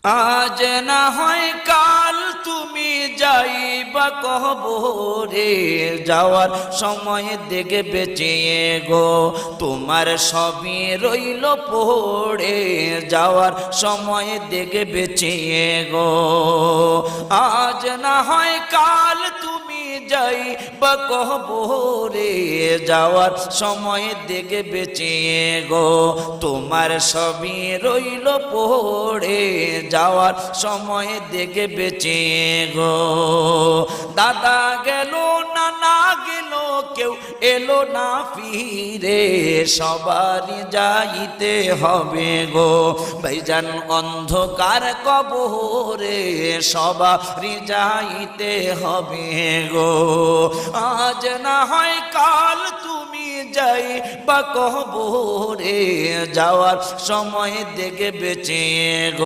আজ না হয় কাল তুমি যাইবা কবরে, যাওয়ার সময় দেখে বেঁচিয়ে গো তোমার সবই রইল পড়ে, যাওয়ার সময় দেখে বেঁচিয়ে গো। আজ না হয় কাল তুমি যাইবা কবরে, যাওয়ার সময় দেখে বেঁচিয়ে গো তোমার সবই রইল পড়ে, যাওয়ার সময় দেখে বেঁচে গো। দাদা গেল নানা গেল কেউ এলো না ফিরে, সবারই যাইতে হবে গো ভাইজান অন্ধকার কবরে, সবারই যাইতে হবে গো। আজ না হয় কাল তুমি যাইবা কবরে, যাওয়ার সময় দেখে বেঁচে গো।